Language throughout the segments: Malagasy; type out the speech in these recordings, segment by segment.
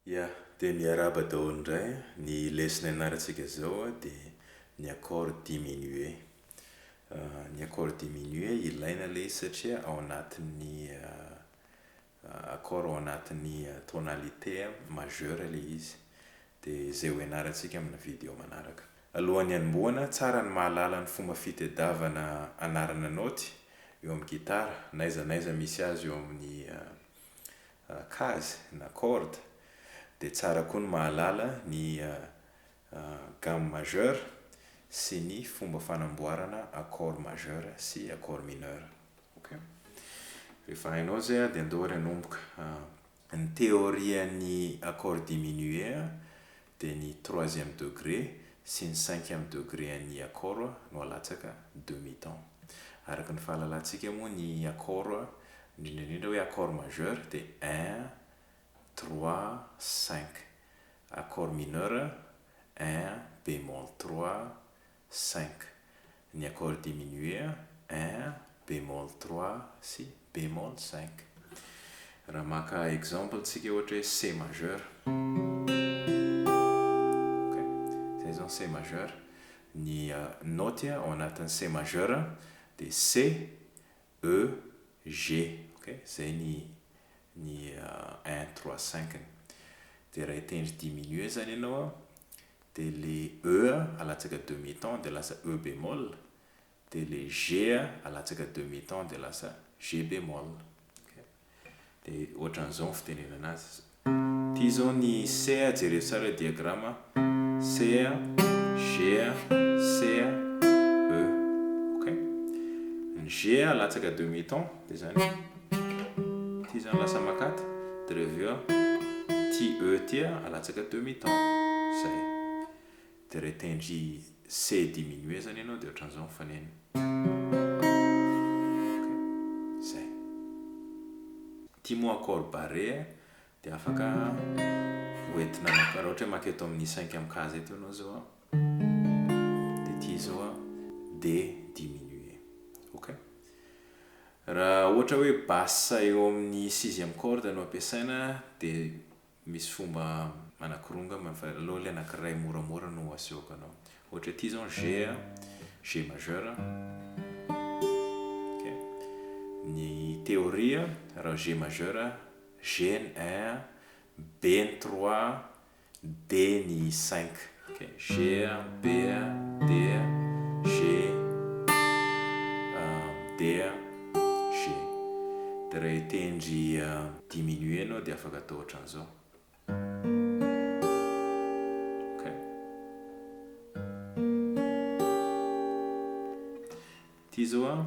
Ia, dia miaraba daholo indray. Ny lesona ianarantsika zao dia ny accord diminué. Ny accord diminué ilaina ilay izy satria ao anatin'ny accord ao anatin'ny tonalité majeure ilay izy. Dia izay ho ianarantsika amina video manaraka. Alohan'ny hanombohana, tsara ny mahalala ny fomba fitadiavana anarana noty eo amin'ny gitara, n'aiza misy azy eo amin'ny case na corde. Dia tsara koa ny mahalala ny gamme majeur sy ny fomba fanamboarana accord majeur sy accord mineur. Okay? Rehefa hainao zay dia andao ary hanomboka. Ny théorian'ny accord diminué dia ny 3e degré sy ny 5e degré an'ny accord no alatsaka demi-ton. Araka ny fahalalantsika moa ny accord, indrindra hoe accord majeur dia 1, 3, 5. Accord mineur 1, bémol 3, 5. Ny accord diminué 1, bémol 3 sy bémol 5. Raha maka exemple tsika ohatra hoe C majeur. Okay. Zay zao C majeur. Ny noty ao anatin'ny C majeur dia C, E, G. Okay. Zay ny 1, 3, 5. Dia raha hitendry diminué zany ianao dia le E alatsaka demi-ton dia lasa E bémol, dia le G alatsaka demi-ton dia lasa G bémol. Okay. Dia ohatran'izao ny fitenenana azy. Ty zao ny C, jereo tsara diagrama. C, G, C, E. Okay. Ny G alatsaka demi-ton dia zany. Ty zany lasa makata. Dia reveo ty E ty alatsaka demi-ton. Zay. Dia raha hitendry C diminué zany ianao dia ohatran'izao ny faneny. Okay. Zay. Ty moa accord barré dia afaka hoentina raha ohatra hoe maketo amin'ny 5e case eto ianao zao. Dia ty zao D diminué. Okay. Raha ohatra hoe basse eo amin'ny 6e corde no ampiasaina dia misy fomba manakironga aloha ilay anankiray moramora no asehoko anao. Ohatra ty zao G, G majeur. Okay. Ny théorie raha G majeur, G ny 1, B ny 3, D ny 5. Okay. G, B, D, G, D, G. Dia raha hitendry diminué anao dia afaka atao ohatran'izao. Okay. Ty zao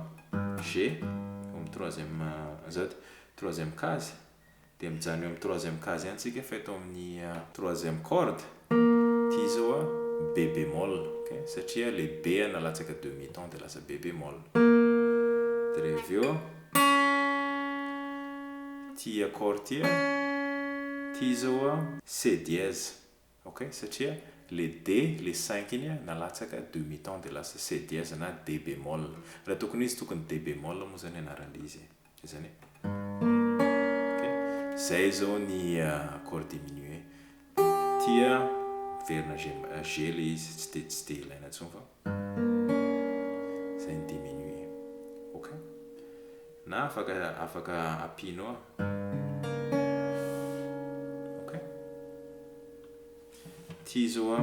G amin'ny 3e case dia mijano eo amin'ny 3e case ihany tsika fa eto amin'ny 3e corde. Ty zao B bémol. Okay. Satria le B nalatsaka demi-ton dia lasa B bémol. Dia reveo ty accord ty zao C dièse. Okay. Satria le D, le 5 iny nalatsaka demi-ton dia lasa C dièse na D bémol. Raha tokony izy tokony D bémol moa zany anaran'ilay izy. Zany. Okay. Zay zao ny accord diminué. Ty verina G le izy tsy dia ilaina intsony fa zay ny diminué. Okay. Na afaka apianao. Okay. Ty zao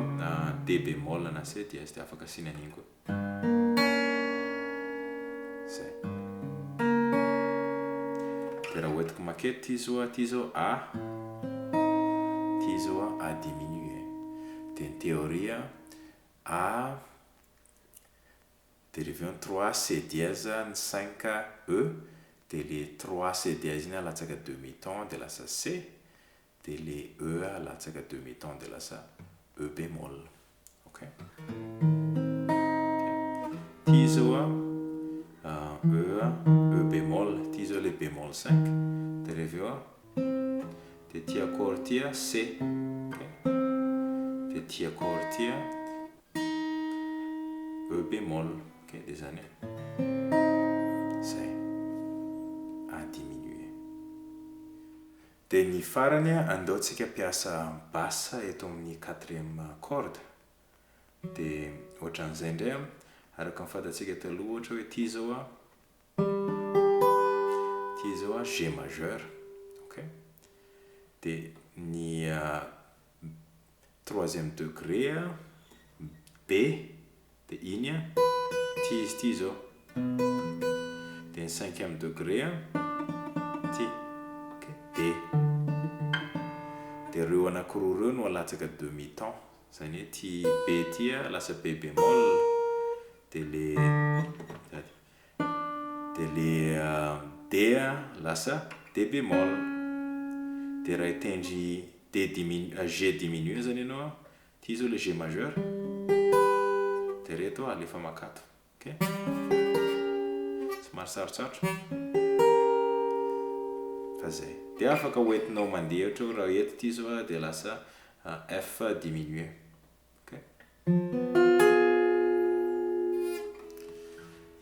D bémol na C dièse dia afaka asiana an'iny koa. Zay. Dia raha hoentiko maketo ty zao A. Ty zao A diminué. Dia ny théorie A dia reveo 3 C dièse ny 5 E. Dia le 3 C dièse iny alatsaka demi-ton dia lasa C. Dia le E alatsaka demi-ton dia lasa E bémol. Okay. Ty zao E bémol. Ty zao le bémol 5. Dia reveo dia ty accord ty C. Okay. Dia ty accord ty E bémol. Okay. Dia zany. Zay. A diminué. Dia ny farany andaontsika piasa basse eto amin'ny 4e corde. Dia ohatran'izay indray araka ny fantatsika taloha ohatra hoe ty zao G majeur. Ok. Dia ny 3e degré B. Dia iny ty izy ty zao. Dia ny 5e degré ty. Ok. D. Dia reo anankiroa reo no alatsaka demi-temps. Zany hoe ty B ty lasa B bémol. Dia le D lasa D bémol. Dia raha hitendry G diminué zany ianao ty zao le G majeur. Dia reto alefa makato. Ok. Somary sarotsarotra fa zay. Dia afaka hoentinao mandeha ohatra raha eto ty zao dia lasa F diminué. Ok.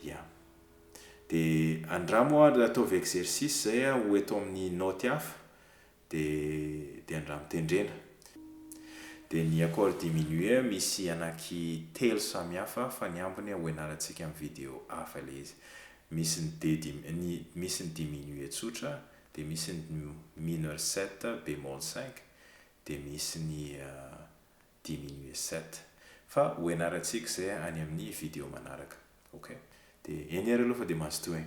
Ya. Dia andramo ataovy exercice zay ho eto amin'ny note hafa dia andramo tendrena. Dia ny accord diminué misy anaky 3 samihafa fa ny ambiny ho ianarantsika amin'ny vidéo hafa le izy. Misy ny diminué tsotra, dia misy ny mineur 7 bémol 5, dia misy ny diminué 7. Fa ho ianarantsika zay any amin'ny vidéo manaraka. Ok. Dia eny ary aloha fa dia mazotoy.